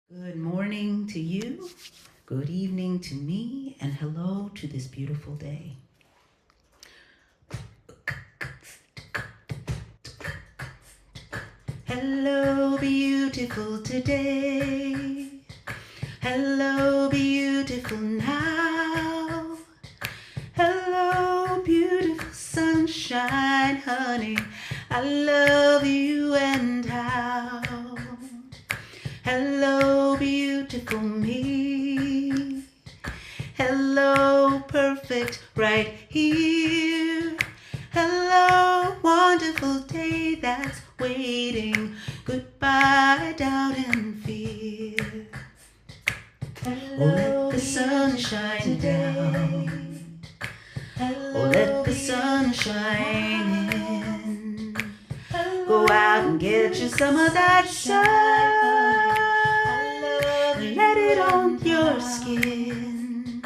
Good morning to you, good evening to me, and hello to this beautiful day. Hello, beautiful today. Hello, beautiful now. Hello, beautiful sunshine, honey. I love you and how. Hello, beautiful me. Hello, perfect right here. Hello, wonderful day that's waiting. Goodbye, doubt and fear. Oh, let the sun shine down. Oh, let the sun shine in. Go out and get you some of that sun. Let it on your skin.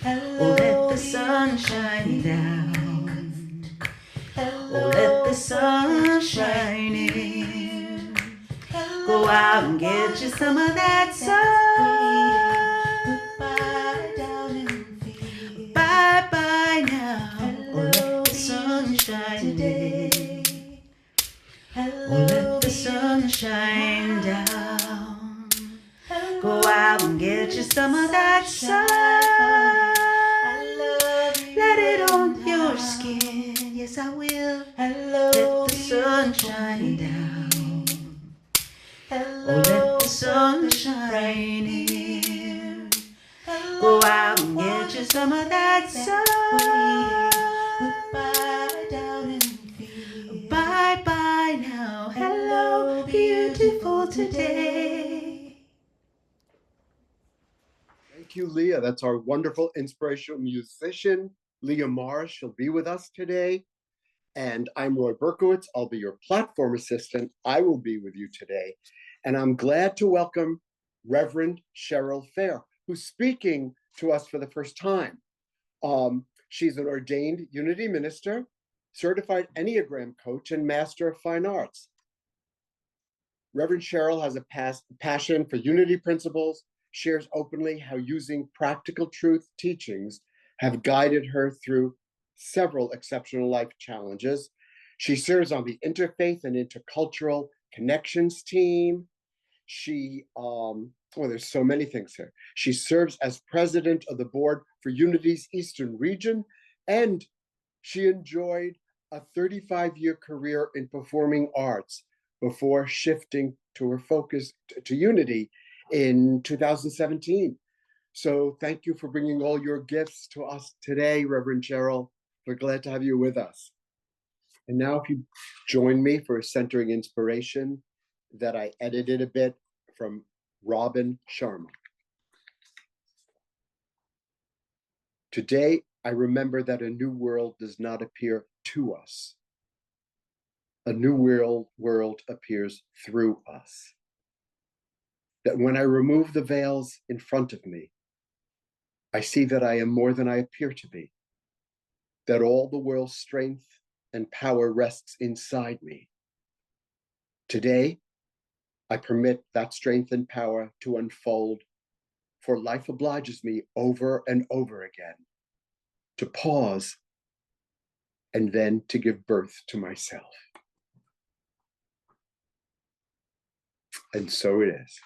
Oh, let the sun shine down. Oh, let the sun shine in. Go out and get you some of that sun. Bye down in fear. Bye bye now. Oh, let the sun shine in. Oh, let the sun shine down. Go out and get you some of that sun. Let it on your skin. Yes, I will. Let the sun shine down. Oh, let the sun shine in. Go out and get you some of that sun. Goodbye, down in fear. Bye bye now. Hello, beautiful today. Thank you, Lea. That's our wonderful inspirational musician, Lea Morris. She'll be with us today. And I'm Roy Berkowitz. I'll be your platform assistant. I will be with you today. And I'm glad to welcome Reverend Cheryl Fare, who's speaking to us for the first time. She's an ordained Unity minister, certified Enneagram coach, and Master of Fine Arts. Reverend Cheryl has a passion for Unity principles, shares openly how using practical truth teachings have guided her through several exceptional life challenges. She serves on the Interfaith and Intercultural Connections team. There's so many things here. She serves as president of the board for Unity's Eastern region, and she enjoyed a 35-year career in performing arts before shifting to her focus to Unity in 2017. So thank you for bringing all your gifts to us today, Reverend Cheryl. We're glad to have you with us. And now if you join me for a centering inspiration that I edited a bit from Robin Sharma. Today, I remember that a new world does not appear to us. A new world appears through us. That when I remove the veils in front of me, I see that I am more than I appear to be. That all the world's strength and power rests inside me. Today, I permit that strength and power to unfold, for life obliges me over and over again to pause and then to give birth to myself. And so it is.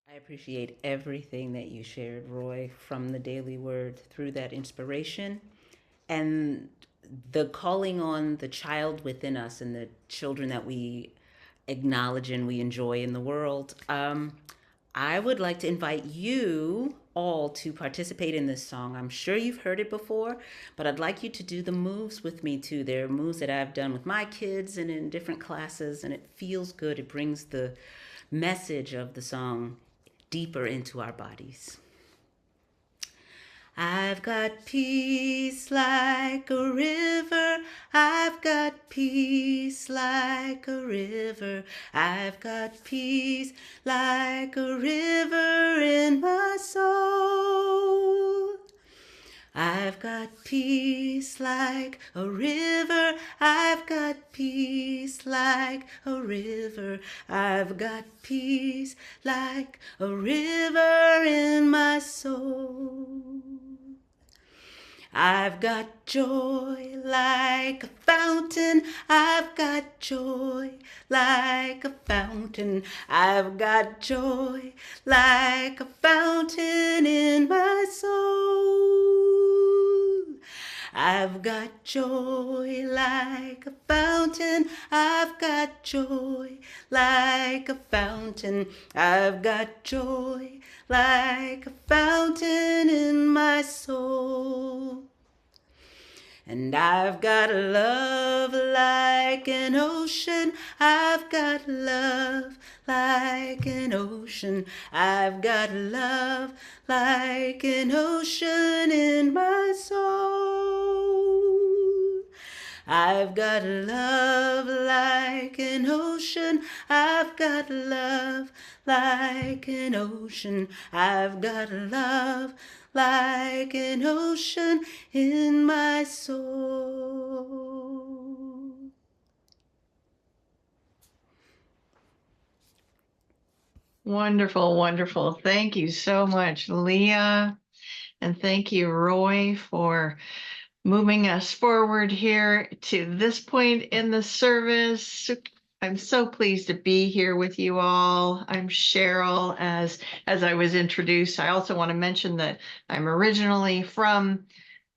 I appreciate everything that you shared, Roy, from the daily word through that inspiration and the calling on the child within us and the children that we acknowledge and we enjoy in the world. I would like to invite you all to participate in this song. I'm sure you've heard it before, but I'd like you to do the moves with me too. There are moves that I've done with my kids and in different classes, and it feels good. It brings the message of the song deeper into our bodies. I've got peace like a river. I've got peace like a river. I've got peace like a river in my soul. I've got peace like a river. I've got peace like a river. I've got peace like a river in my soul. I've got joy like a fountain. I've got joy like a fountain. I've got joy like a fountain in my soul. I've got joy like a fountain. I've got joy like a fountain. I've got joy like a fountain in my soul. And I've got love like an ocean. I've got love like an ocean. I've got love like an ocean in my soul. I've got love like an ocean. I've got love like an ocean. I've got love like an ocean in my soul. Wonderful, wonderful. Thank you so much, Lea. And thank you, Roy, for moving us forward here to this point in the service. I'm so pleased to be here with you all. I'm Cheryl, as I was introduced. I also want to mention that I'm originally from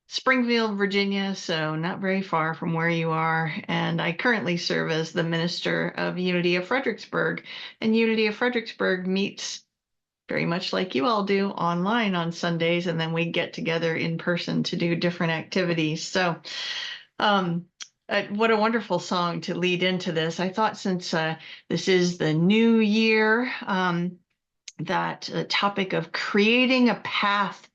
Springfield, Virginia, so not very far from where you are. And I currently serve as the minister of Unity of Fredericksburg. And Unity of Fredericksburg meets very much like you all do online on Sundays, and then we get together in person to do different activities. So what a wonderful song to lead into this. I thought since this is the new year, that the topic of creating a path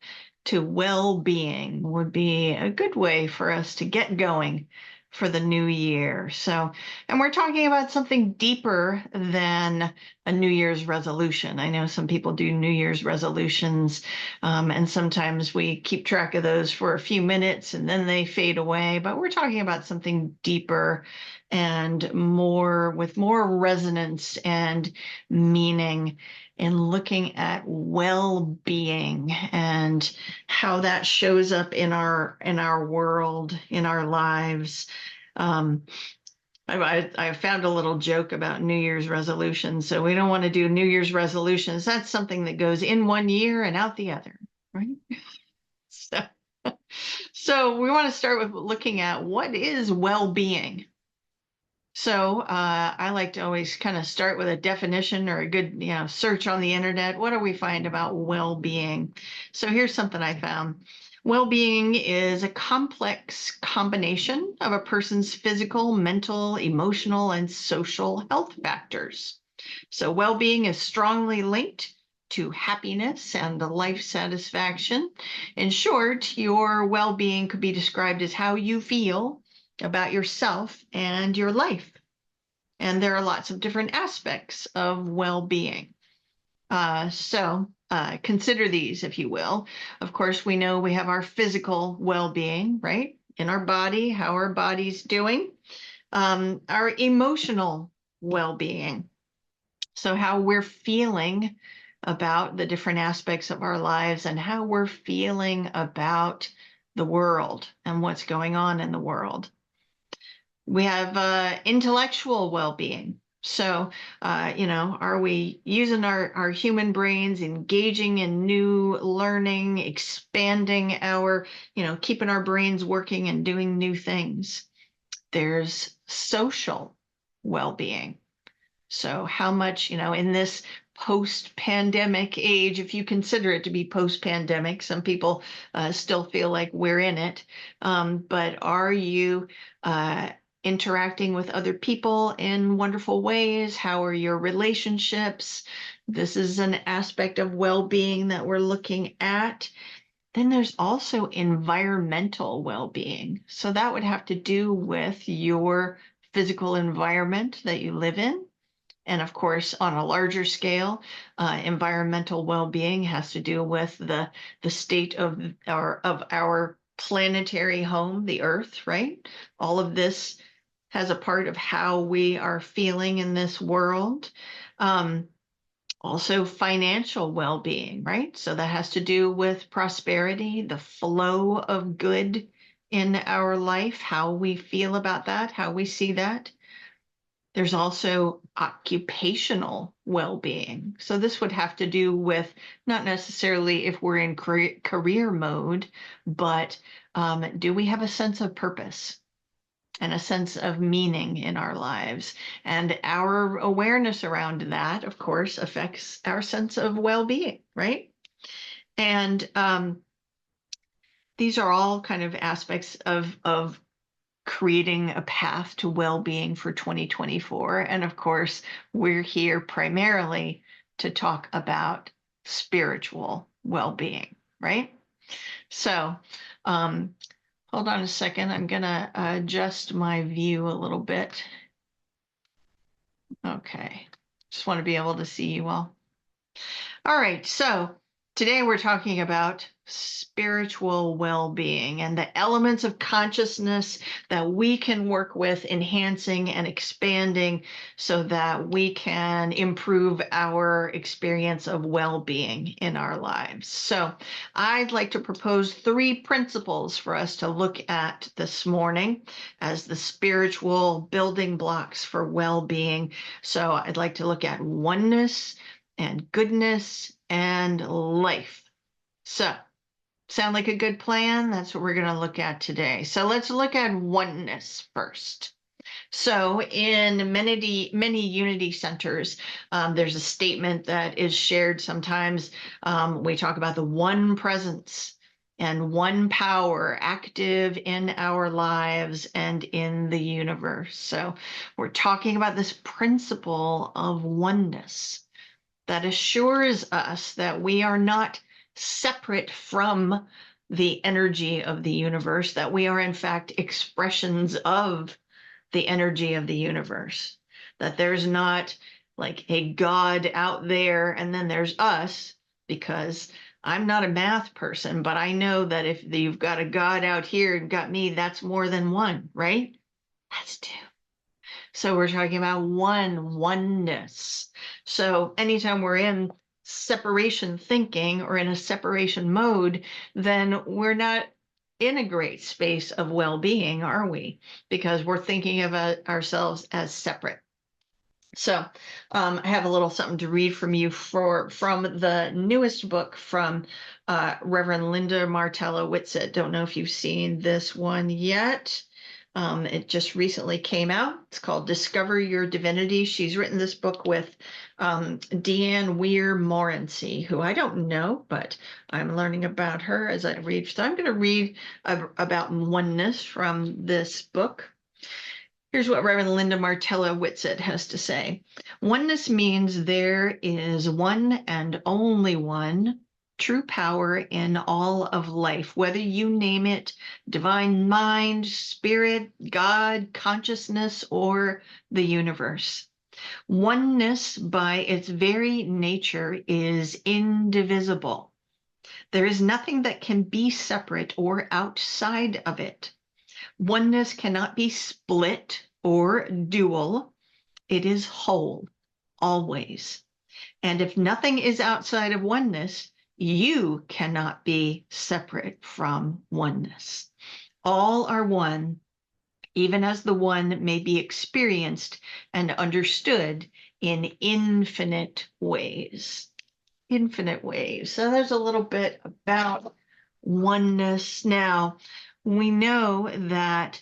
to well-being would be a good way for us to get going for the new year. So, and we're talking about something deeper than a New Year's resolution. I know some people do New Year's resolutions, and sometimes we keep track of those for a few minutes and then they fade away. But we're talking about something deeper and more, with more resonance and meaning, in looking at well-being and how that shows up in our world, in our lives. I found a little joke about New Year's resolutions. So we don't want to do New Year's resolutions. That's something that goes in one year and out the other, right? So we want to start with looking at what is well-being. So I like to always kind of start with a definition or a good, search on the internet. What do we find about well-being? So here's something I found. Well-being is a complex combination of a person's physical, mental, emotional, and social health factors. So well-being is strongly linked to happiness and life satisfaction. In short, your well-being could be described as how you feel about yourself and your life. And there are lots of different aspects of well-being. So consider these, if you will. Of course, we know we have our physical well-being, right? In our body, how our body's doing. Our emotional well-being. So how we're feeling about the different aspects of our lives and how we're feeling about the world and what's going on in the world. We have intellectual well-being. So, are we using our human brains, engaging in new learning, expanding our, keeping our brains working and doing new things? There's social well-being. So how much, in this post-pandemic age, if you consider it to be post-pandemic, some people still feel like we're in it, but are you interacting with other people in wonderful ways? How are your relationships? This is an aspect of well-being that we're looking at. Then there's also environmental well-being. So that would have to do with your physical environment that you live in. And of course, on a larger scale, environmental well-being has to do with the state of our planetary home, the Earth, right? All of this has a part of how we are feeling in this world. Also financial well-being, right? So that has to do with prosperity, the flow of good in our life, how we feel about that, how we see that. There's also occupational well-being. So this would have to do with not necessarily if we're in career mode, but do we have a sense of purpose and a sense of meaning in our lives? And our awareness around that, of course, affects our sense of well-being, right? And these are all kind of aspects of creating a path to well-being for 2024. And of course, we're here primarily to talk about spiritual well-being, right? So, hold on a second. I'm going to adjust my view a little bit. Okay. Just want to be able to see you all. All right. So today we're talking about spiritual well-being and the elements of consciousness that we can work with enhancing and expanding so that we can improve our experience of well-being in our lives. So I'd like to propose 3 principles for us to look at this morning as the spiritual building blocks for well-being. So I'd like to look at oneness and goodness and life. So, sound like a good plan? That's what we're going to look at today. So let's look at oneness first. So in many unity centers, there's a statement that is shared sometimes. We talk about the one presence and one power active in our lives and in the universe. So we're talking about this principle of oneness that assures us that we are not separate from the energy of the universe, that we are in fact expressions of the energy of the universe, that there's not like a God out there and then there's us, because I'm not a math person, but I know that if you've got a God out here and got me, that's more than one, right? That's 2. So we're talking about oneness. So anytime we're in separation thinking or in a separation mode, then we're not in a great space of well-being, are we? Because we're thinking of ourselves as separate. So I have a little something to read from you from the newest book from Reverend Linda Martella Whitsett. Don't know if you've seen this one yet. It just recently came out. It's called Discover Your Divinity. She's written this book with Deanne Weir Morency, who I don't know, but I'm learning about her as I read. So I'm going to read about oneness from this book. Here's what Reverend Linda Martella Whitsett has to say. Oneness means there is one and only one true power in all of life, whether you name it divine mind, spirit, God, consciousness, or the universe. Oneness, by its very nature, is indivisible. There is nothing that can be separate or outside of it. Oneness cannot be split or dual. It is whole, always. And if nothing is outside of oneness, you cannot be separate from oneness. All are one, even as the one may be experienced and understood in infinite ways. Infinite ways. So there's a little bit about oneness. Now, we know that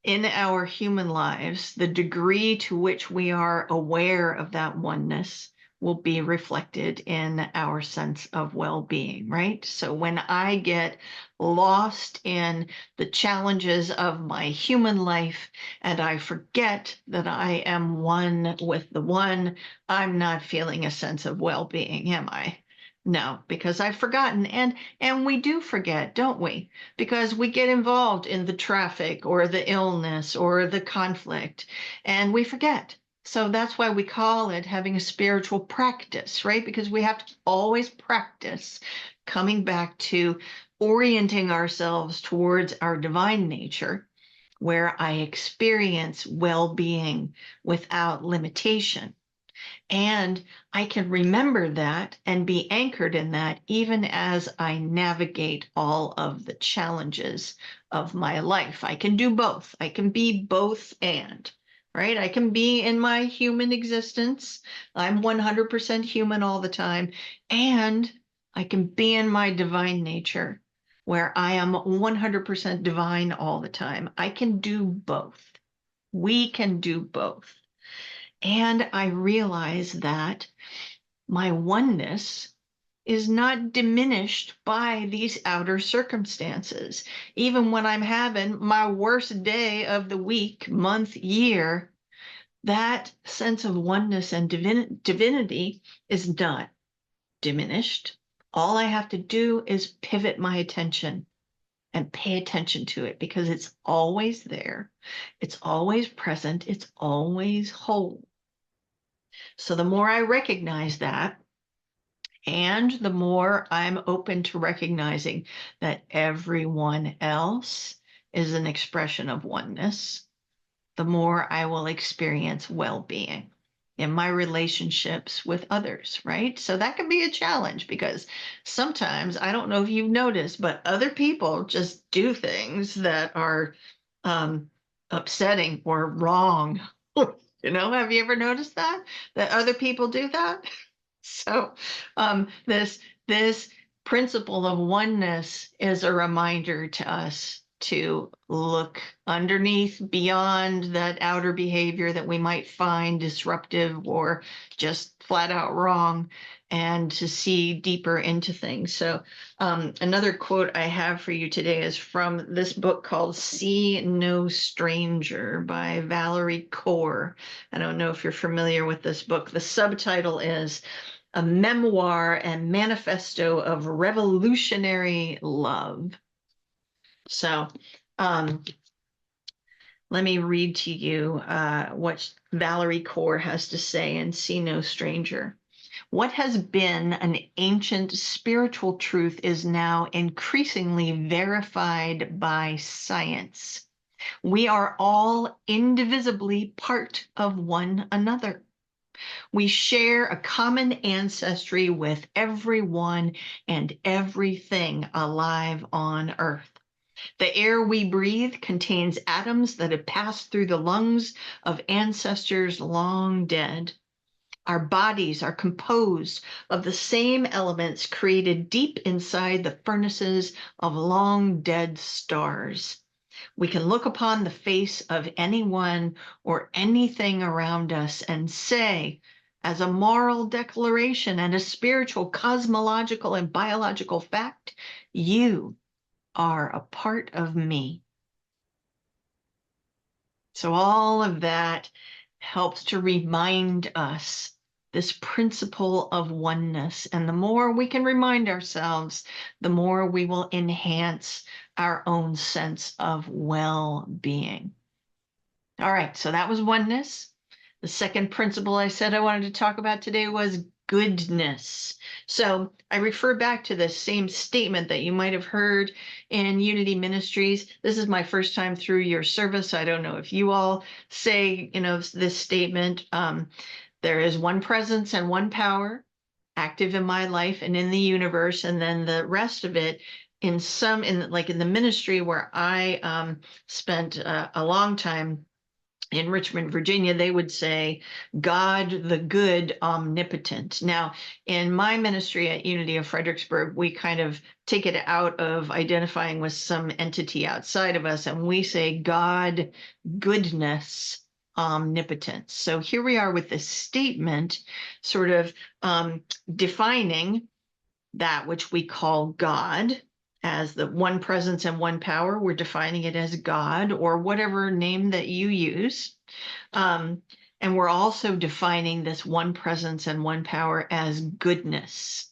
in our human lives, the degree to which we are aware of that oneness will be reflected in our sense of well-being, right? So when I get lost in the challenges of my human life and I forget that I am one with the one, I'm not feeling a sense of well-being, am I? No, because I've forgotten. And we do forget, don't we? Because we get involved in the traffic or the illness or the conflict and we forget. So that's why we call it having a spiritual practice, right? Because we have to always practice coming back to orienting ourselves towards our divine nature, where I experience well-being without limitation. And I can remember that and be anchored in that even as I navigate all of the challenges of my life. I can do both. I can be both and, right? I can be in my human existence. I'm 100% human all the time. And I can be in my divine nature where I am 100% divine all the time. I can do both. We can do both. And I realize that my oneness is not diminished by these outer circumstances. Even when I'm having my worst day of the week, month, year, that sense of oneness and divinity is not diminished. All I have to do is pivot my attention and pay attention to it, because it's always there. It's always present. It's always whole. So the more I recognize that, and the more I'm open to recognizing that everyone else is an expression of oneness, the more I will experience well-being in my relationships with others, right? So that can be a challenge, because sometimes, I don't know if you've noticed, but other people just do things that are upsetting or wrong. Have you ever noticed that other people do that? So this principle of oneness is a reminder to us to look underneath, beyond that outer behavior that we might find disruptive or just flat out wrong, and to see deeper into things. So another quote I have for you today is from this book called See No Stranger by Valerie Kaur. I don't know if you're familiar with this book. The subtitle is A Memoir and Manifesto of Revolutionary Love. So let me read to you what Valerie Kaur has to say in See No Stranger. What has been an ancient spiritual truth is now increasingly verified by science. We are all indivisibly part of one another. We share a common ancestry with everyone and everything alive on Earth. The air we breathe contains atoms that have passed through the lungs of ancestors long dead. Our bodies are composed of the same elements created deep inside the furnaces of long dead stars. We can look upon the face of anyone or anything around us and say, as a moral declaration and a spiritual, cosmological, and biological fact, you are a part of me. So all of that helps to remind us this principle of oneness. And the more we can remind ourselves, the more we will enhance our own sense of well-being. All right, so that was oneness. The second principle I said I wanted to talk about today was goodness. So I refer back to the same statement that you might have heard in Unity Ministries. This is my first time through your service. I don't know if you all say, this statement. There is one presence and one power active in my life and in the universe, and then the rest of it in the ministry where I spent a long time in Richmond, Virginia, they would say, God the good, omnipotent. Now, in my ministry at Unity of Fredericksburg, we kind of take it out of identifying with some entity outside of us, and we say God, goodness, omnipotence. So here we are with this statement, sort of defining that which we call God as the one presence and one power. We're defining it as God, or whatever name that you use. And we're also defining this one presence and one power as goodness.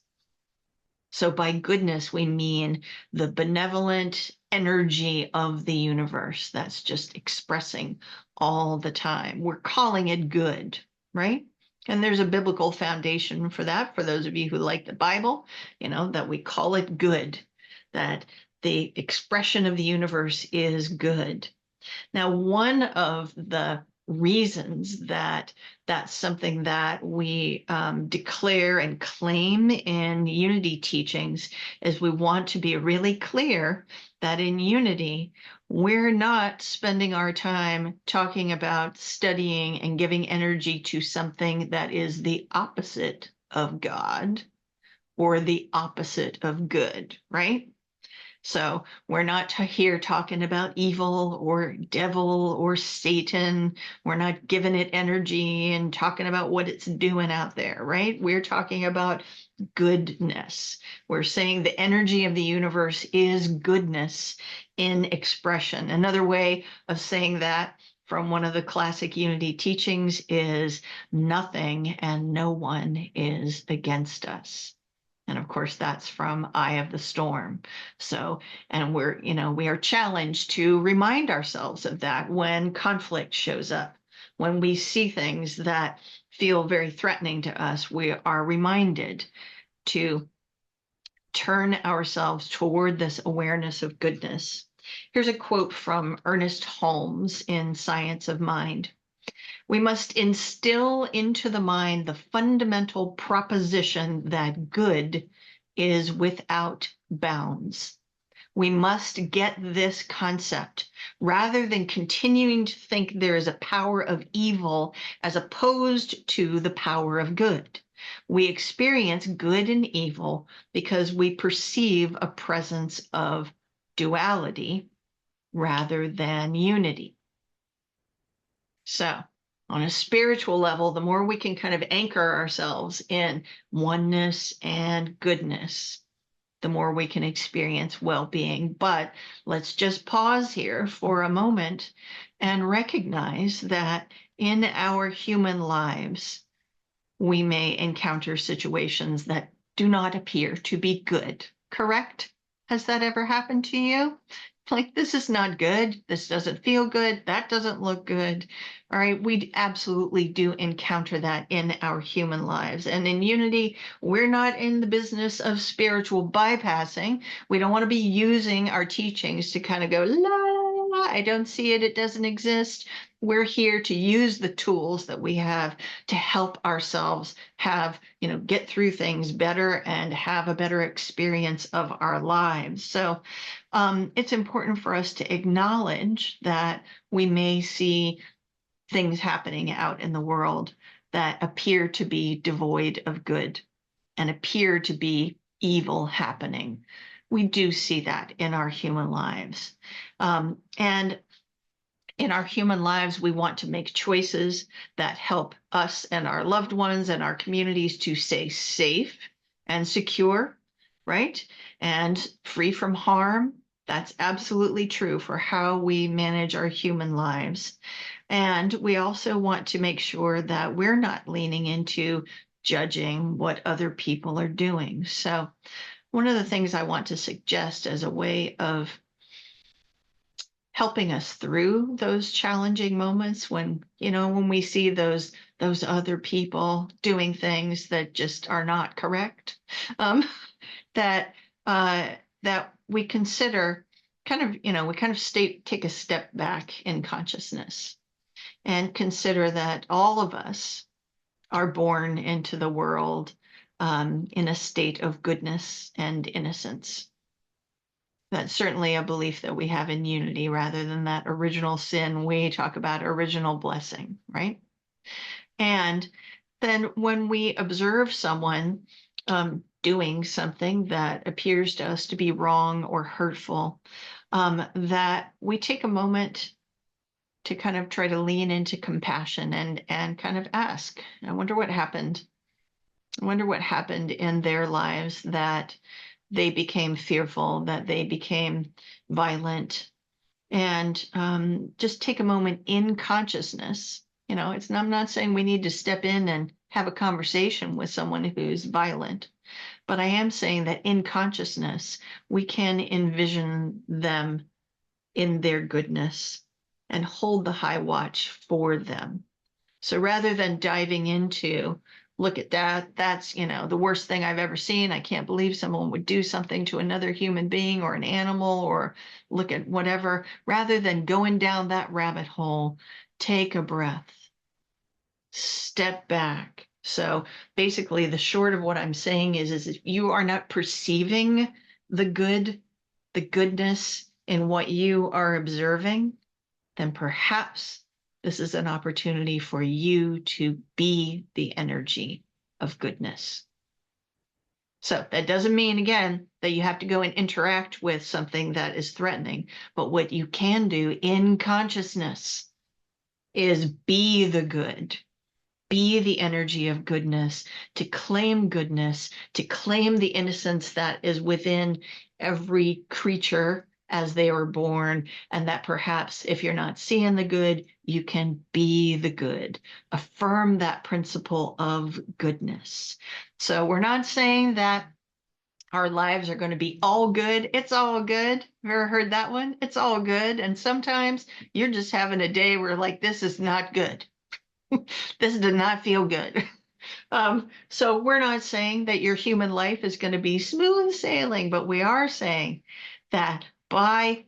So by goodness, we mean the benevolent energy of the universe that's just expressing all the time. We're calling it good, right? And there's a biblical foundation for that, for those of you who like the Bible, that we call it good, that the expression of the universe is good. Now, one of the reasons that that's something that we declare and claim in unity teachings is we want to be really clear that in unity, we're not spending our time talking about studying and giving energy to something that is the opposite of God or the opposite of good, right? So we're not here talking about evil or devil or Satan. We're not giving it energy and talking about what it's doing out there, right? We're talking about goodness. We're saying the energy of the universe is goodness in expression. Another way of saying that from one of the classic unity teachings is nothing and no one is against us. And of course, that's from Eye of the Storm. So, and we are challenged to remind ourselves of that when conflict shows up. When we see things that feel very threatening to us, we are reminded to turn ourselves toward this awareness of goodness. Here's a quote from Ernest Holmes in Science of Mind. We must instill into the mind the fundamental proposition that good is without bounds. We must get this concept rather than continuing to think there is a power of evil as opposed to the power of good. We experience good and evil because we perceive a presence of duality rather than unity. So, on a spiritual level, the more we can kind of anchor ourselves in oneness and goodness, the more we can experience well-being. But let's just pause here for a moment and recognize that in our human lives, we may encounter situations that do not appear to be good, correct? Has that ever happened to you? Like, this is not good. This doesn't feel good. That doesn't look good. All right. We absolutely do encounter that in our human lives. And in unity, we're not in the business of spiritual bypassing. We don't want to be using our teachings to kind of go, la, la, la, I don't see it. It doesn't exist. We're here to use the tools that we have to help ourselves have, get through things better and have a better experience of our lives. So it's important for us to acknowledge that we may see things happening out in the world that appear to be devoid of good and appear to be evil happening. We do see that in our human lives. And in our human lives, we want to make choices that help us and our loved ones and our communities to stay safe and secure, right? And free from harm. That's absolutely true for how we manage our human lives. And we also want to make sure that we're not leaning into judging what other people are doing. So one of the things I want to suggest as a way of helping us through those challenging moments when we see those other people doing things that just are not correct, that we consider take a step back in consciousness and consider that all of us are born into the world in a state of goodness and innocence. That's certainly a belief that we have in unity rather than that original sin. We talk about original blessing, right? And then when we observe someone doing something that appears to us to be wrong or hurtful, that we take a moment to kind of try to lean into compassion and kind of ask, I wonder what happened. I wonder what happened in their lives that they became fearful, that they became violent, and just take a moment in consciousness. I'm not saying we need to step in and have a conversation with someone who's violent, but I am saying that in consciousness, we can envision them in their goodness and hold the high watch for them. So rather than diving into look at that. That's, the worst thing I've ever seen. I can't believe someone would do something to another human being or an animal, or look at whatever. Rather than going down that rabbit hole, take a breath, step back. So basically, the short of what I'm saying is if you are not perceiving the goodness in what you are observing, then perhaps this is an opportunity for you to be the energy of goodness. So that doesn't mean, again, that you have to go and interact with something that is threatening. But what you can do in consciousness is be the good, be the energy of goodness, to claim goodness, to claim the innocence that is within every creature as they were born, and that perhaps if you're not seeing the good, you can be the good. Affirm that principle of goodness. So we're not saying that our lives are going to be all good. It's all good. Have you ever heard that one? It's all good. And sometimes you're just having a day where like, this is not good. This did not feel good. So we're not saying that your human life is going to be smooth sailing, but we are saying that by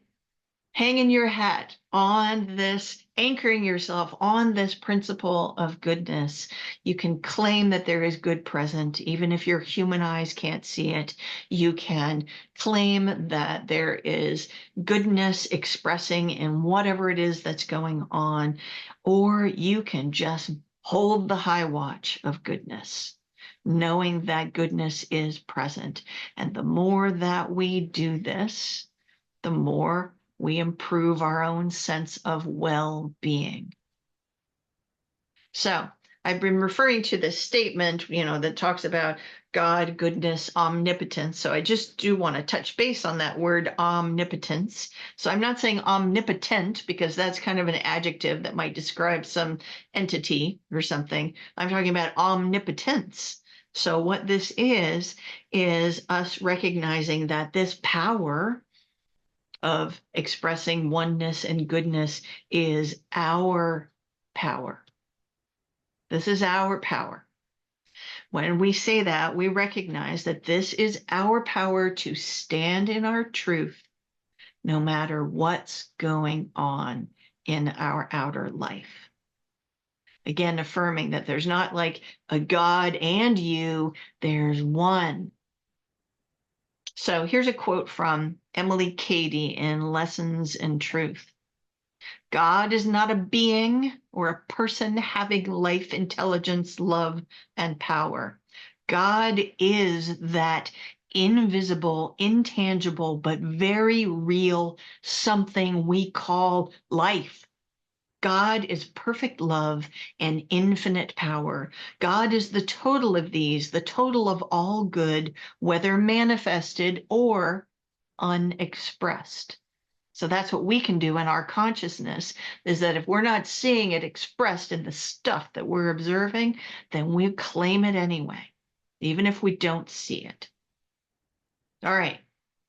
hanging your hat on this, anchoring yourself on this principle of goodness, you can claim that there is good present, even if your human eyes can't see it. You can claim that there is goodness expressing in whatever it is that's going on, or you can just hold the high watch of goodness, knowing that goodness is present. And the more that we do this, the more we improve our own sense of well-being. So I've been referring to this statement, that talks about God, goodness, omnipotence. So I just do want to touch base on that word omnipotence. So I'm not saying omnipotent because that's kind of an adjective that might describe some entity or something. I'm talking about omnipotence. So what this is us recognizing that this power of expressing oneness and goodness is our power. This is our power. When we say that, we recognize that this is our power to stand in our truth, no matter what's going on in our outer life. Again, affirming that there's not like a God and you, there's one. So here's a quote from Emily Cady in Lessons in Truth. God is not a being or a person having life, intelligence, love, and power. God is that invisible, intangible, but very real something we call life. God is perfect love and infinite power. God is the total of these, the total of all good, whether manifested or unexpressed. So that's what we can do in our consciousness, is that if we're not seeing it expressed in the stuff that we're observing, then we claim it anyway, even if we don't see it. All right.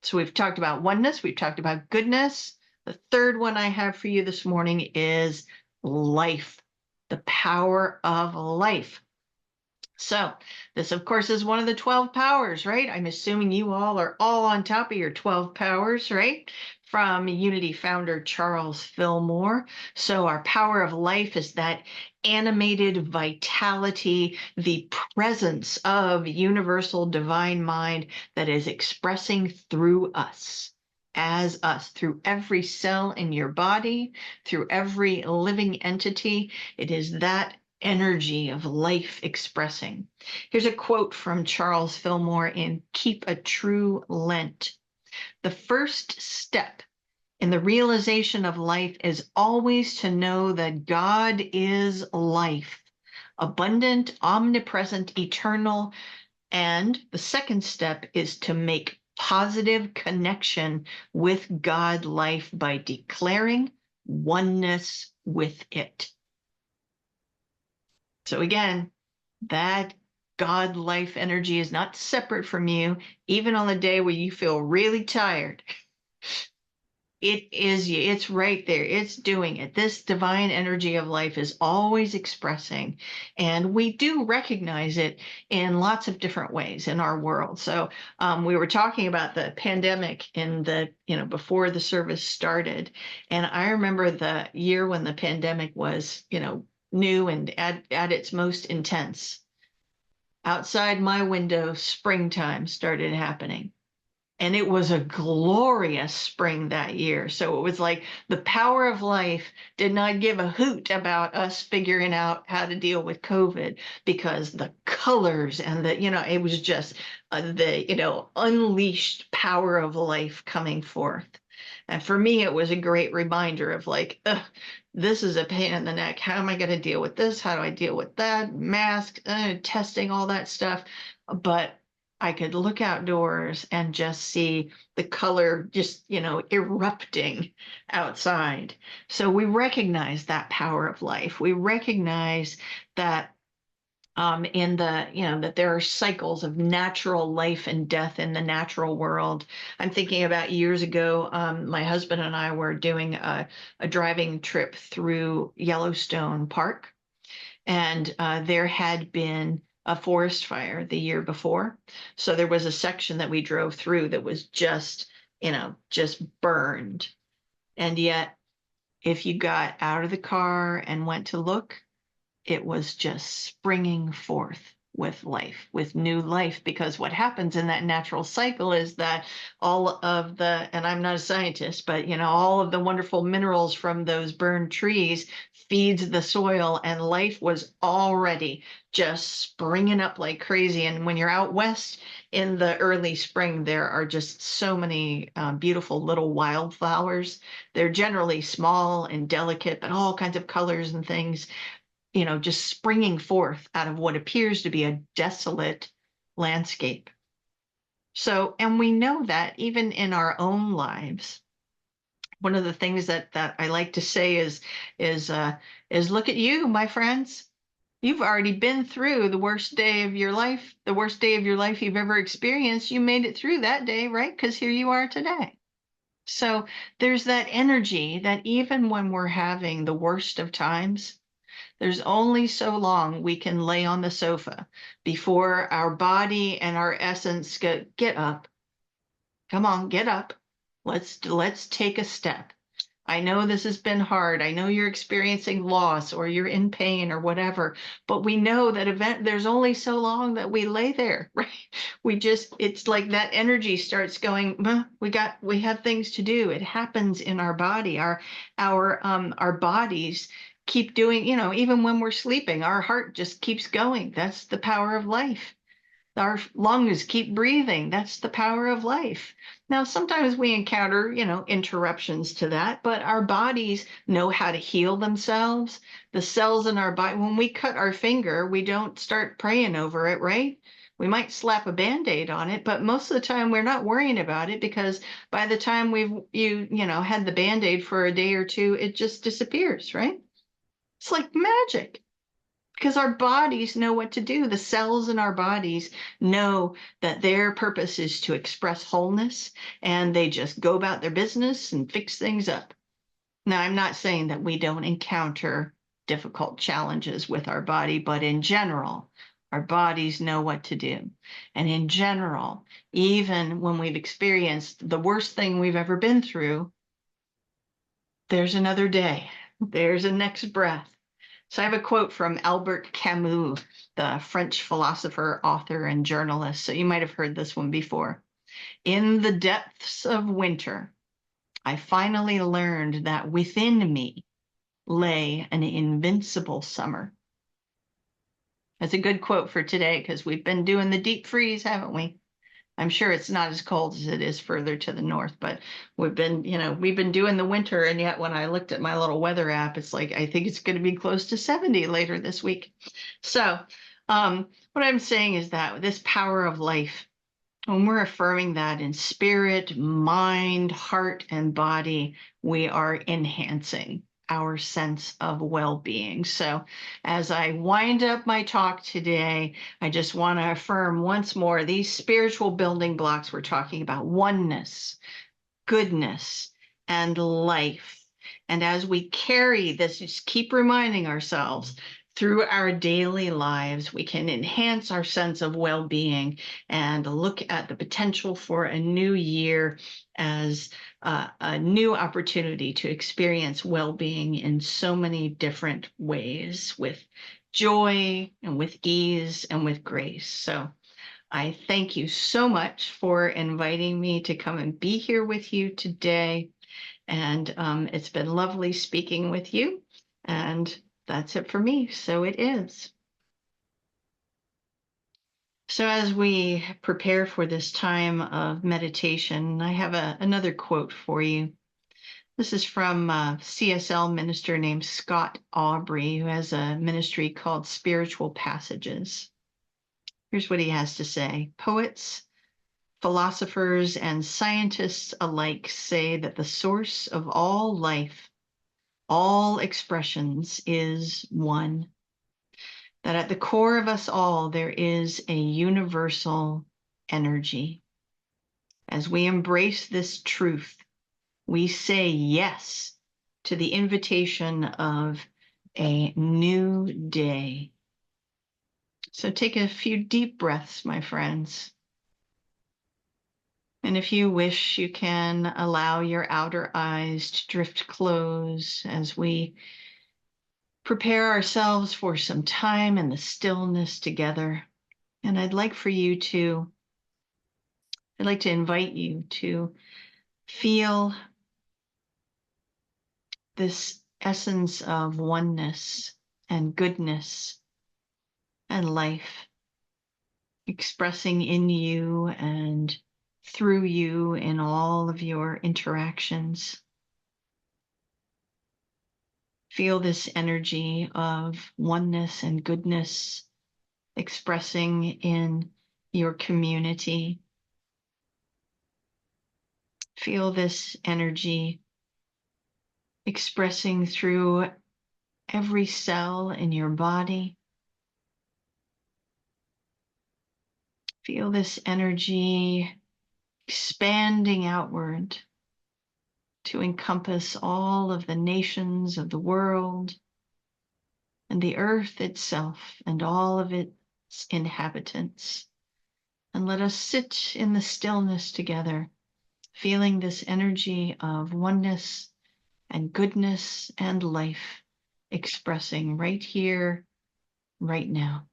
So we've talked about oneness. We've talked about goodness. The third one I have for you this morning is life, the power of life. So this, of course, is one of the 12 powers, right? I'm assuming you all are all on top of your 12 powers, right? From Unity founder Charles Fillmore. So our power of life is that animated vitality, the presence of universal divine mind that is expressing through us, as us, through every cell in your body, through every living entity. It is that energy of life expressing. Here's a quote from Charles Fillmore in Keep a True Lent. The first step in the realization of life is always to know that God is life, abundant, omnipresent, eternal. And the second step is to make positive connection with God life by declaring oneness with it. So again, that God life energy is not separate from you, even on the day where you feel really tired. It is you. It's right there. It's doing it. This divine energy of life is always expressing, and we do recognize it in lots of different ways in our world. So we were talking about the pandemic in the, before the service started, and I remember the year when the pandemic was, new and at its most intense. Outside my window, springtime started happening. And it was a glorious spring that year. So it was like the power of life did not give a hoot about us figuring out how to deal with COVID, because the colors and it was just the unleashed power of life coming forth. And for me, it was a great reminder of like, ugh, this is a pain in the neck. How am I going to deal with this? How do I deal with that? Mask, testing, all that stuff. But I could look outdoors and just see the color just, erupting outside. So we recognize that power of life. We recognize that in the, that there are cycles of natural life and death in the natural world. I'm thinking about years ago, my husband and I were doing a driving trip through Yellowstone Park, and there had been a forest fire the year before. So there was a section that we drove through that was just burned. And yet, if you got out of the car and went to look, it was just springing forth with life, with new life, because what happens in that natural cycle is that all of the, and I'm not a scientist, but all of the wonderful minerals from those burned trees feeds the soil, and life was already just springing up like crazy. And when you're out west in the early spring, there are just so many beautiful little wildflowers. They're generally small and delicate, but all kinds of colors and things, just springing forth out of what appears to be a desolate landscape. So, and we know that even in our own lives, one of the things that I like to say is look at you, my friends. You've already been through the worst day of your life, the worst day of your life you've ever experienced. You made it through that day, right? Because here you are today. So there's that energy that even when we're having the worst of times, there's only so long we can lay on the sofa before our body and our essence get up. Come on, get up. Let's take a step. I know this has been hard. I know you're experiencing loss or you're in pain or whatever, but we know that there's only so long that we lay there, right? It's like that energy starts going, we have things to do. It happens in our body. Our bodies keep doing, even when we're sleeping, our heart just keeps going. That's the power of life. Our lungs keep breathing. That's the power of life. Now, sometimes we encounter, interruptions to that, but our bodies know how to heal themselves. The cells in our body, when we cut our finger, we don't start praying over it, right? We might slap a Band-Aid on it, but most of the time we're not worrying about it, because by the time had the Band-Aid for a day or two, it just disappears, right? It's like magic, because our bodies know what to do. The cells in our bodies know that their purpose is to express wholeness, and they just go about their business and fix things up. Now, I'm not saying that we don't encounter difficult challenges with our body, but in general, our bodies know what to do. And in general, even when we've experienced the worst thing we've ever been through, there's another day. There's a next breath. So I have a quote from Albert Camus, the French philosopher, author, and journalist. So you might have heard this one before. In the depths of winter, I finally learned that within me lay an invincible summer. That's a good quote for today, because we've been doing the deep freeze, haven't we? I'm sure it's not as cold as it is further to the north, but we've been doing the winter. And yet when I looked at my little weather app, it's like, I think it's going to be close to 70 later this week. So what I'm saying is that this power of life, when we're affirming that in spirit, mind, heart, and body, we are enhancing our sense of well-being. So as I wind up my talk today, I just want to affirm once more these spiritual building blocks we're talking about: oneness, goodness, and life. And as we carry this, just keep reminding ourselves through our daily lives, we can enhance our sense of well-being and look at the potential for a new year as a new opportunity to experience well-being in so many different ways, with joy and with ease and with grace. So I thank you so much for inviting me to come and be here with you today. And it's been lovely speaking with you. And that's it for me. So it is. So as we prepare for this time of meditation, I have another quote for you. This is from a CSL minister named Scott Aubrey, who has a ministry called Spiritual Passages. Here's what he has to say. Poets, philosophers, and scientists alike say that the source of all life, all expressions, is one. That at the core of us all, there is a universal energy. As we embrace this truth, we say yes to the invitation of a new day. So take a few deep breaths, my friends. And if you wish, you can allow your outer eyes to drift close as we prepare ourselves for some time in the stillness together. And I'd like to invite you to feel this essence of oneness and goodness and life expressing in you and through you in all of your interactions. Feel this energy of oneness and goodness expressing in your community. Feel this energy expressing through every cell in your body. Feel this energy expanding outward to encompass all of the nations of the world and the earth itself and all of its inhabitants. And let us sit in the stillness together, feeling this energy of oneness and goodness and life expressing right here, right now.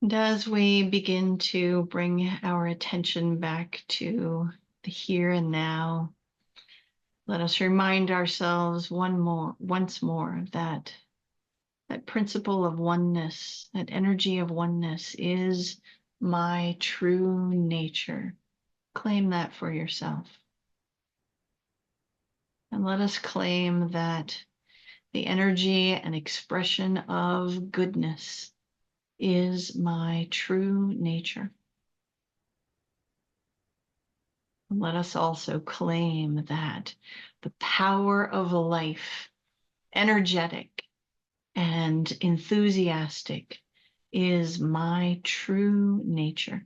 And as we begin to bring our attention back to the here and now, let us remind ourselves once more that principle of oneness, that energy of oneness is my true nature. Claim that for yourself. And let us claim that the energy and expression of goodness is my true nature. Let us also claim that the power of life, energetic and enthusiastic, is my true nature.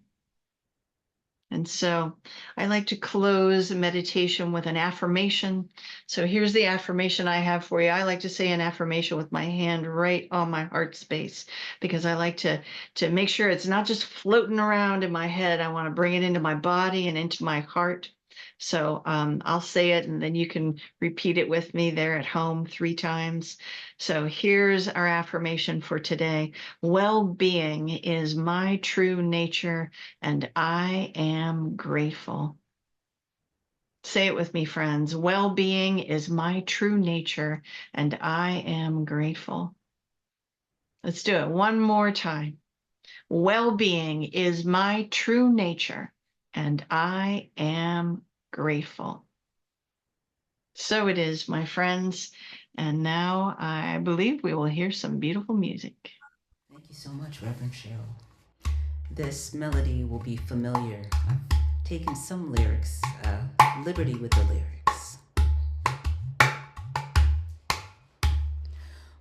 And so I like to close meditation with an affirmation. So here's the affirmation I have for you. I like to say an affirmation with my hand right on my heart space, because I like to make sure it's not just floating around in my head. I want to bring it into my body and into my heart. So I'll say it and then you can repeat it with me there at home 3 times. So here's our affirmation for today. Well-being is my true nature, and I am grateful. Say it with me, friends. Well-being is my true nature, and I am grateful. Let's do it one more time. Well-being is my true nature, and I am grateful. So it is, my friends. And now I believe we will hear some beautiful music. Thank you so much, Reverend Cheryl. This melody will be familiar. I've taken some lyrics, liberty with the lyrics.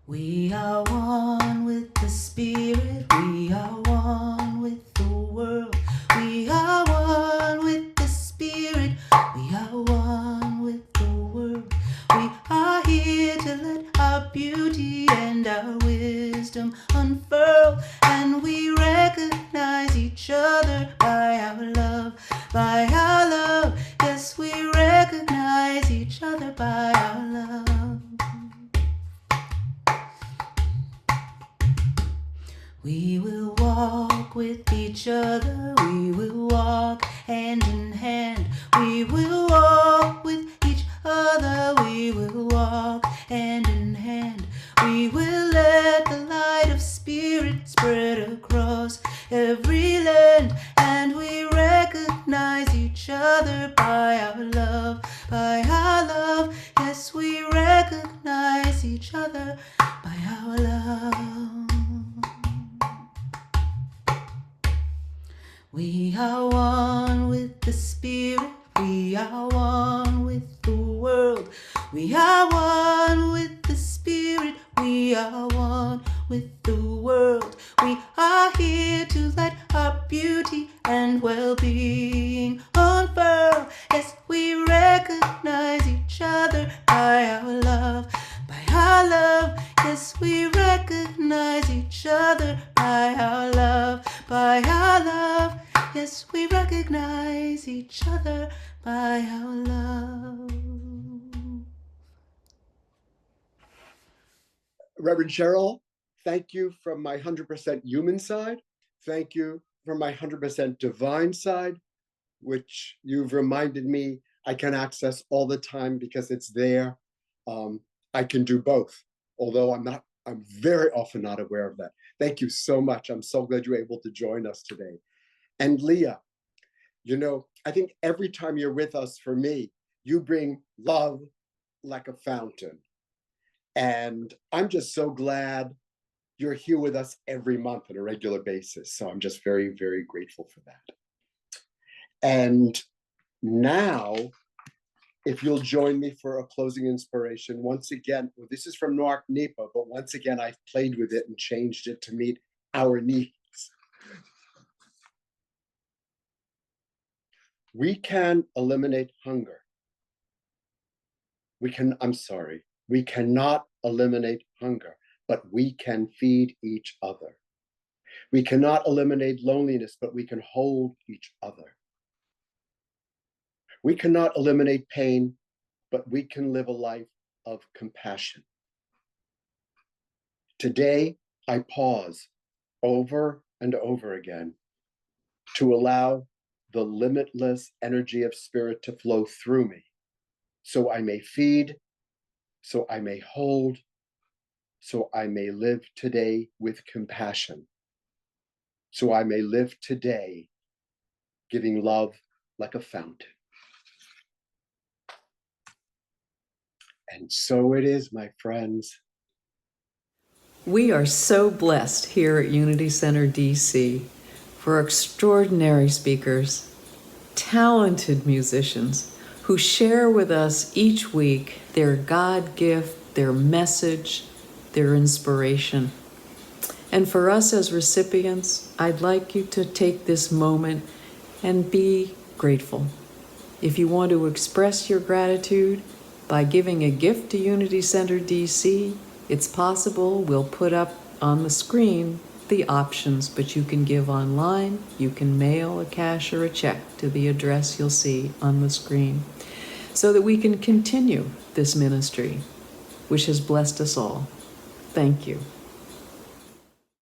We are one with the Spirit, we are one with the world. We are one with the Spirit, we are one with the world. We are here to let our beauty and our wisdom unfurl, and we recognize each other by our love, by our love. Yes, we recognize each other by our love. We will walk with each other, we will walk hand in hand. We will walk with each other, we will walk hand in hand. We will let the light of Spirit spread across every land, and we recognize each other by our love, by our love. Yes, we recognize each other by our love. We are one with the Spirit, we are one with the world. We are one with the Spirit, we are one with the world. We are here to let our beauty and well-being unfurl. Yes, we recognize each other by our love, by our love. Yes, we recognize each other by our love, by our love. Yes, we recognize each other by our love. Reverend Cheryl, thank you from my 100% human side. Thank you from my 100% divine side, which you've reminded me I can access all the time because it's there. I can do both, although I'm very often not aware of that. Thank you so much. I'm so glad you're able to join us today. And Lea, I think every time you're with us, for me, you bring love like a fountain. And I'm just so glad you're here with us every month on a regular basis. So I'm just very, very grateful for that. And now, if you'll join me for a closing inspiration, once again, well, this is from Newark Nipa, but once again, I've played with it and changed it to meet our needs. We can eliminate hunger. We cannot eliminate hunger, but we can feed each other. We cannot eliminate loneliness, but we can hold each other. We cannot eliminate pain, but we can live a life of compassion. Today, I pause over and over again to allow the limitless energy of Spirit to flow through me, so I may feed, so I may hold, so I may live today with compassion, so I may live today giving love like a fountain. And so it is, my friends. We are so blessed here at Unity Center DC for extraordinary speakers, talented musicians who share with us each week their God gift, their message, their inspiration. And for us as recipients, I'd like you to take this moment and be grateful. If you want to express your gratitude by giving a gift to Unity Center DC, it's possible. We'll put up on the screen the options, but you can give online, you can mail a cash or a check to the address you'll see on the screen, so that we can continue this ministry, which has blessed us all. Thank you.